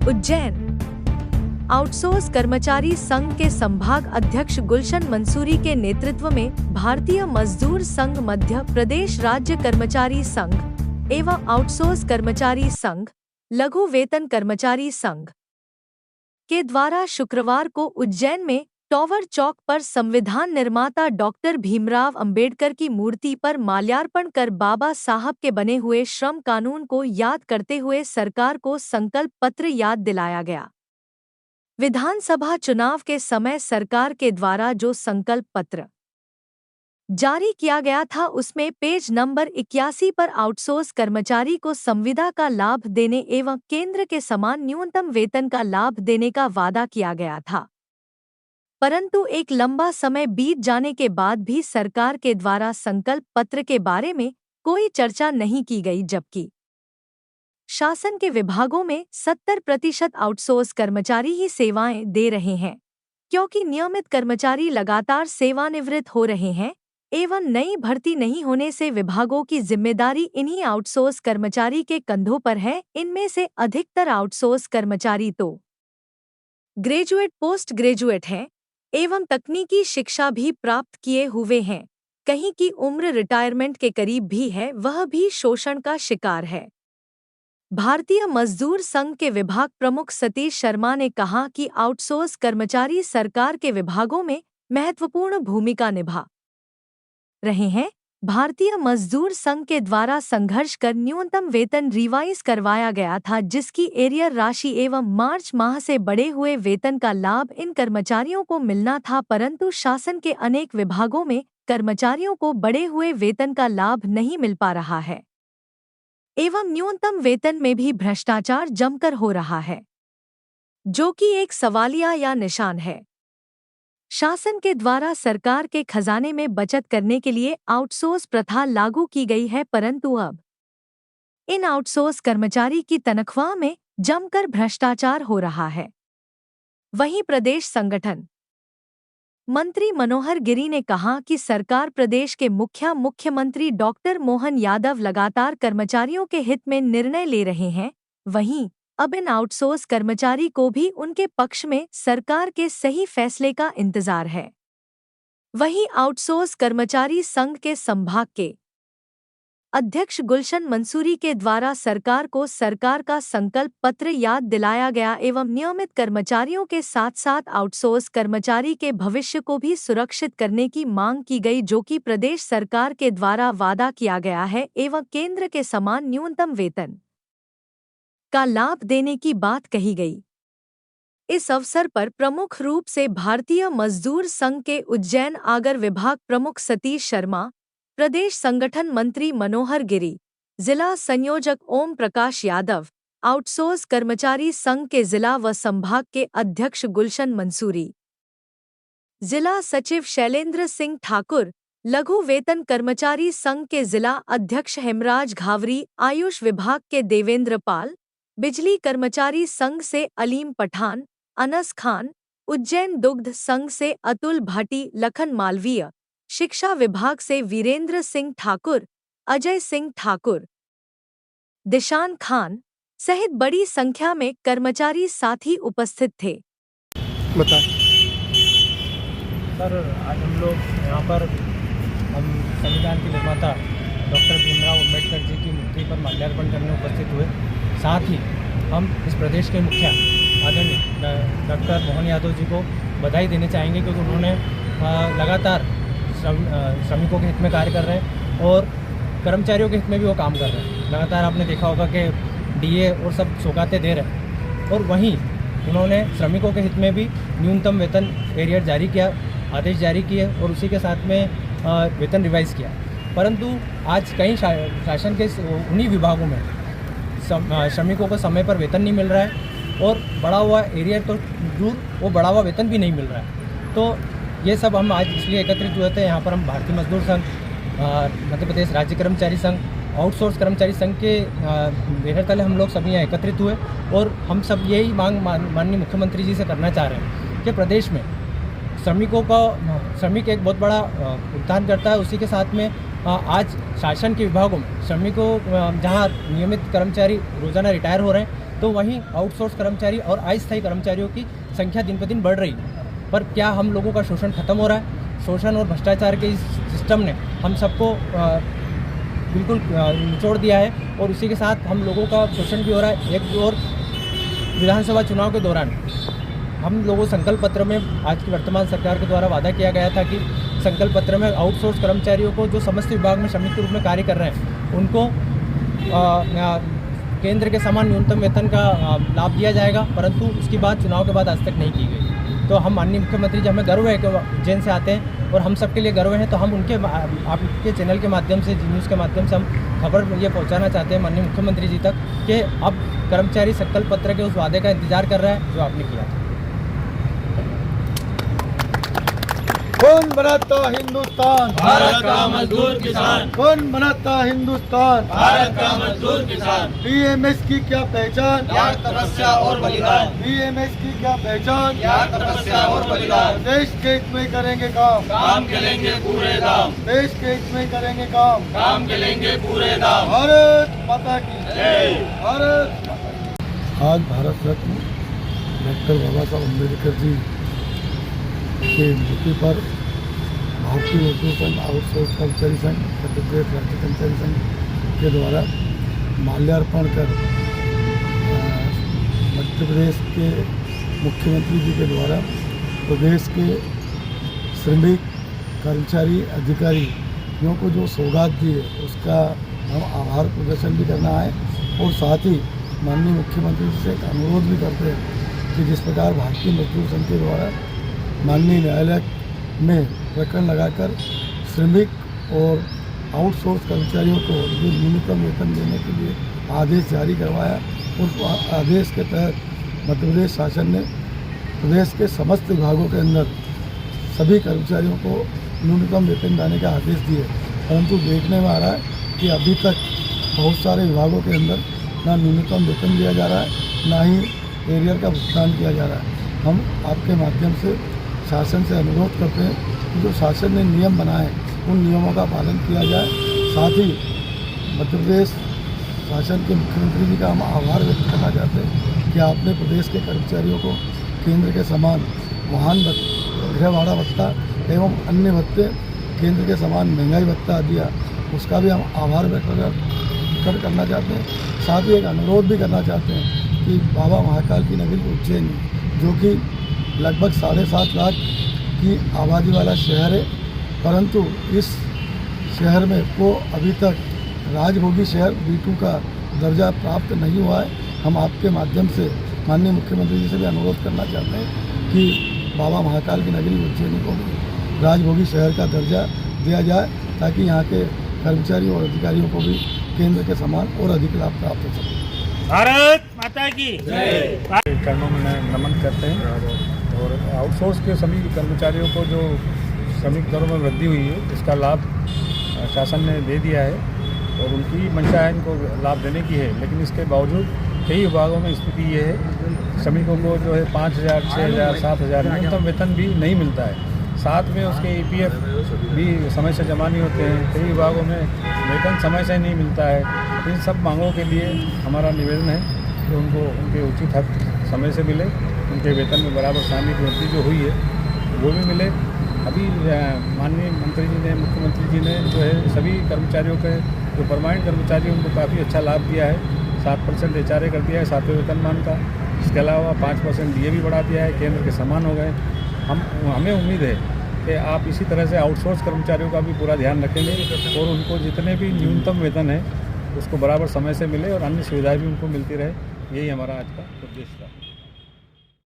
Ujjain. Outsource कर्मचारी संघ के संभाग अध्यक्ष गुलशन मंसूरी के नेतृत्व में भारतीय मजदूर संघ, मध्य प्रदेश राज्य कर्मचारी संघ एवं आउटसोर्स कर्मचारी संघ, लघु वेतन कर्मचारी संघ के द्वारा शुक्रवार को उज्जैन में टॉवर चौक पर संविधान निर्माता डॉक्टर भीमराव अंबेडकर की मूर्ति पर माल्यार्पण कर बाबा साहब के बने हुए श्रम कानून को याद करते हुए सरकार को संकल्प पत्र याद दिलाया गया। विधानसभा चुनाव के समय सरकार के द्वारा जो संकल्प पत्र जारी किया गया था उसमें पेज नंबर 81 पर आउटसोर्स कर्मचारी को संविदा का लाभ देने एवं केंद्र के समान न्यूनतम वेतन का लाभ देने का वादा किया गया था, परंतु एक लंबा समय बीत जाने के बाद भी सरकार के द्वारा संकल्प पत्र के बारे में कोई चर्चा नहीं की गई, जबकि शासन के विभागों में 70% आउटसोर्स कर्मचारी ही सेवाएं दे रहे हैं, क्योंकि नियमित कर्मचारी लगातार सेवानिवृत्त हो रहे हैं एवं नई भर्ती नहीं होने से विभागों की जिम्मेदारी इन्हीं आउटसोर्स कर्मचारी के कंधों पर है। इनमें से अधिकतर आउटसोर्स कर्मचारी तो ग्रेजुएट, पोस्ट ग्रेजुएट हैं एवं तकनीकी शिक्षा भी प्राप्त किए हुए हैं, कहीं की उम्र रिटायरमेंट के करीब भी है, वह भी शोषण का शिकार है। भारतीय मजदूर संघ के विभाग प्रमुख सतीश शर्मा ने कहा कि आउटसोर्स कर्मचारी सरकार के विभागों में महत्वपूर्ण भूमिका निभा रहे हैं। भारतीय मजदूर संघ के द्वारा संघर्ष कर न्यूनतम वेतन रिवाइज करवाया गया था, जिसकी एरियर राशि एवं मार्च माह से बढ़े हुए वेतन का लाभ इन कर्मचारियों को मिलना था, परंतु शासन के अनेक विभागों में कर्मचारियों को बढ़े हुए वेतन का लाभ नहीं मिल पा रहा है एवं न्यूनतम वेतन में भी भ्रष्टाचार जमकर हो रहा है, जो कि एक सवालिया या निशान है। शासन के द्वारा सरकार के खजाने में बचत करने के लिए आउटसोर्स प्रथा लागू की गई है, परंतु अब इन आउटसोर्स कर्मचारी की तनख्वाह में जमकर भ्रष्टाचार हो रहा है। वहीं प्रदेश संगठन मंत्री मनोहर गिरि ने कहा कि सरकार प्रदेश के मुख्यमंत्री डॉक्टर मोहन यादव लगातार कर्मचारियों के हित में निर्णय ले रहे हैं। वहीं अब इन आउटसोर्स कर्मचारी को भी उनके पक्ष में सरकार के सही फैसले का इंतजार है। वहीं आउटसोर्स कर्मचारी संघ के संभाग के अध्यक्ष गुलशन मंसूरी के द्वारा सरकार को सरकार का संकल्प पत्र याद दिलाया गया एवं नियमित कर्मचारियों के साथ साथ आउटसोर्स कर्मचारी के भविष्य को भी सुरक्षित करने की मांग की गई, जो कि प्रदेश सरकार के द्वारा वादा किया गया है एवं केंद्र के समान न्यूनतम वेतन का लाभ देने की बात कही गई। इस अवसर पर प्रमुख रूप से भारतीय मजदूर संघ के उज्जैन आगर विभाग प्रमुख सतीश शर्मा, प्रदेश संगठन मंत्री मनोहर गिरि, जिला संयोजक ओम प्रकाश यादव, आउटसोर्स कर्मचारी संघ के जिला व संभाग के अध्यक्ष गुलशन मंसूरी, जिला सचिव शैलेंद्र सिंह ठाकुर, लघु वेतन कर्मचारी संघ के जिला अध्यक्ष हेमराज घावरी, आयुष विभाग के देवेंद्र पाल, बिजली कर्मचारी संघ से अलीम पठान, अनस खान, उज्जैन दुग्ध संघ से अतुल भाटी, लखन मालवीय, शिक्षा विभाग से वीरेंद्र सिंह ठाकुर, अजय सिंह ठाकुर, दिशान खान सहित बड़ी संख्या में कर्मचारी साथी उपस्थित थे। बता सर, आज हम लोग यहाँ पर संविधान के निर्माता डॉक्टर भीमराव अंबेडकर जी की मूर्ति पर माल्यार्पण करने उपस्थित हुए। साथ ही हम इस प्रदेश के मुखिया आदरणीय डॉक्टर मोहन यादव जी को बधाई देना चाहेंगे, क्योंकि उन्होंने लगातार श्रमिकों के हित में कार्य कर रहे हैं और कर्मचारियों के हित में भी वो काम कर रहे हैं। लगातार आपने देखा होगा कि डीए और सब सौगातें दे रहे हैं और वहीं उन्होंने श्रमिकों के हित में भी न्यूनतम वेतन एरियर जारी किया, आदेश जारी किए और उसी के साथ में वेतन रिवाइज किया। परंतु आज कई शासन के उन्हीं विभागों में श्रमिकों को समय पर वेतन नहीं मिल रहा है और बढ़ा हुआ एरियर तो दूर, वो बढ़ा हुआ वेतन भी नहीं मिल रहा है। तो ये सब हम आज इसलिए एकत्रित हुए थे। यहाँ पर हम भारतीय मजदूर संघ, मध्य प्रदेश राज्य कर्मचारी संघ, आउटसोर्स कर्मचारी संघ के बैनर तले हम लोग सभी यहाँ एकत्रित हुए और हम सब यही मांग माननीय मुख्यमंत्री जी से करना चाह रहे हैं कि प्रदेश में श्रमिक एक बहुत बड़ा भुगतान करता है। उसी के साथ में आज शासन के विभागों में श्रमिकों जहाँ नियमित कर्मचारी रोजाना रिटायर हो रहे हैं, तो वहीं आउटसोर्स कर्मचारी और अस्थायी कर्मचारियों की संख्या दिन पर दिन बढ़ रही है। पर क्या हम लोगों का शोषण खत्म हो रहा है? शोषण और भ्रष्टाचार के इस सिस्टम ने हम सबको बिल्कुल निचोड़ दिया है और उसी के साथ हम लोगों का शोषण भी हो रहा है। एक और विधानसभा चुनाव के दौरान हम लोगों संकल्प पत्र में आज की वर्तमान सरकार के द्वारा वादा किया गया था कि संकल्प पत्र में आउटसोर्स कर्मचारियों को जो समस्त विभाग में श्रमिक के रूप में कार्य कर रहे हैं उनको केंद्र के समान न्यूनतम वेतन का लाभ दिया जाएगा, परंतु उसकी बात चुनाव के बाद आज तक नहीं की गई। तो हम माननीय मुख्यमंत्री जी, हमें गर्व है कि उज्जैन से आते हैं और हम सबके लिए गर्व है, तो हम उनके आपके चैनल के माध्यम से, जी न्यूज़ के माध्यम से हम खबर ये पहुंचाना चाहते हैं माननीय मुख्यमंत्री जी तक कि अब कर्मचारी संकल्प पत्र के उस वादे का इंतजार कर रहा है जो आपने किया था। कौन बनाता हिंदुस्तान? भारत का मजदूर किसान। कौन बनाता हिंदुस्तान? भारत का मजदूर किसान। बीएमएस की क्या पहचान? त्याग, तपस्या और बलिदान। बीएमएस की क्या पहचान? त्याग, तपस्या और बलिदान। देश के हित में करेंगे काम, काम के लेंगे पूरे दाम। देश के हित में करेंगे काम, काम के लेंगे पूरे दाम। भारत माता की जय। भारत माता की। आज भारत रत्न डॉक्टर बाबा साहब अम्बेडकर जी के मृत्यु पर भारतीय मजदूर संघ, आउटसोर्स कर्मचारी संघ, मध्य प्रदेश राज्य कर्मचारी संघ के द्वारा माल्यार्पण कर मध्य प्रदेश के मुख्यमंत्री जी के द्वारा प्रदेश के श्रमिक कर्मचारी अधिकारियों को जो सौगात दी है उसका हम आभार प्रदर्शन भी करना है और साथ ही माननीय मुख्यमंत्री जी से एक अनुरोध भी करते हैं कि जिस प्रकार भारतीय मजदूर संघ के द्वारा माननीय न्यायालय में प्रकरण लगाकर श्रमिक और आउटसोर्स कर्मचारियों को जो न्यूनतम वेतन देने के लिए आदेश जारी करवाया, उस आदेश के तहत मध्य प्रदेश शासन ने प्रदेश के समस्त विभागों के अंदर सभी कर्मचारियों को न्यूनतम वेतन देने का आदेश दिए, परंतु देखने में आ रहा है कि अभी तक बहुत सारे विभागों के अंदर ना न्यूनतम वेतन दिया जा रहा है, ना ही एरियर का भुगतान किया जा रहा है। हम आपके माध्यम से शासन से अनुरोध करते हैं कि जो शासन ने नियम बनाए उन नियमों का पालन किया जाए। साथ ही मध्य प्रदेश शासन के मुख्यमंत्री जी का हम आभार व्यक्त करना चाहते हैं कि आपने प्रदेश के कर्मचारियों को केंद्र के समान वाहन गृह भाड़ा भत्ता एवं अन्य भत्ते केंद्र के समान महंगाई भत्ता दिया, उसका भी हम आभार व्यक्त करना चाहते हैं। साथ ही एक अनुरोध भी करना चाहते हैं कि बाबा महाकाल की नगरी उज्जैन, जो कि लगभग 7.5 लाख की आबादी वाला शहर है, परंतु इस शहर में को अभी तक राजभोगी शहर B2 का दर्जा प्राप्त नहीं हुआ है। हम आपके माध्यम से माननीय मुख्यमंत्री जी से भी अनुरोध करना चाहते हैं कि बाबा महाकाल की नगरी उज्जैन को भी राजभोगी शहर का दर्जा दिया जाए, ताकि यहाँ के कर्मचारियों और अधिकारियों को भी केंद्र के समान और अधिक लाभ प्राप्त हो सके। भारत माता की जय। चरणों में नमन करते हैं और आउटसोर्स के सभी कर्मचारियों को जो श्रमिक दरों में वृद्धि हुई है इसका लाभ शासन ने दे दिया है और उनकी मंशा है इनको लाभ देने की है, लेकिन इसके बावजूद कई विभागों में स्थिति ये है श्रमिकों को जो है 5,000, 6,000, 7,000 न्यूनतम वेतन भी नहीं मिलता है। साथ में उसके EPF भी समय से जमा नहीं होते हैं, कई विभागों में वेतन समय से नहीं मिलता है। इन सब मांगों के लिए हमारा निवेदन है कि उनको उनके उचित हक समय से मिले, उनके वेतन में बराबर शामिल वृद्धि जो हुई है वो भी मिले। अभी माननीय मंत्री जी ने, मुख्यमंत्री जी ने जो है सभी कर्मचारियों के जो परमानेंट कर्मचारी उनको काफ़ी अच्छा लाभ दिया है। 7% HRA कर दिया है 7वें वेतनमान का, इसके अलावा 5% DA भी बढ़ा दिया है, केंद्र के समान हो गए। हमें उम्मीद है कि आप इसी तरह से आउटसोर्स कर्मचारियों का भी पूरा ध्यान रखेंगे और उनको जितने भी न्यूनतम वेतन है उसको बराबर समय से मिले और अन्य सुविधाएं भी उनको मिलती रहे। यही हमारा आज का उद्देश्य था।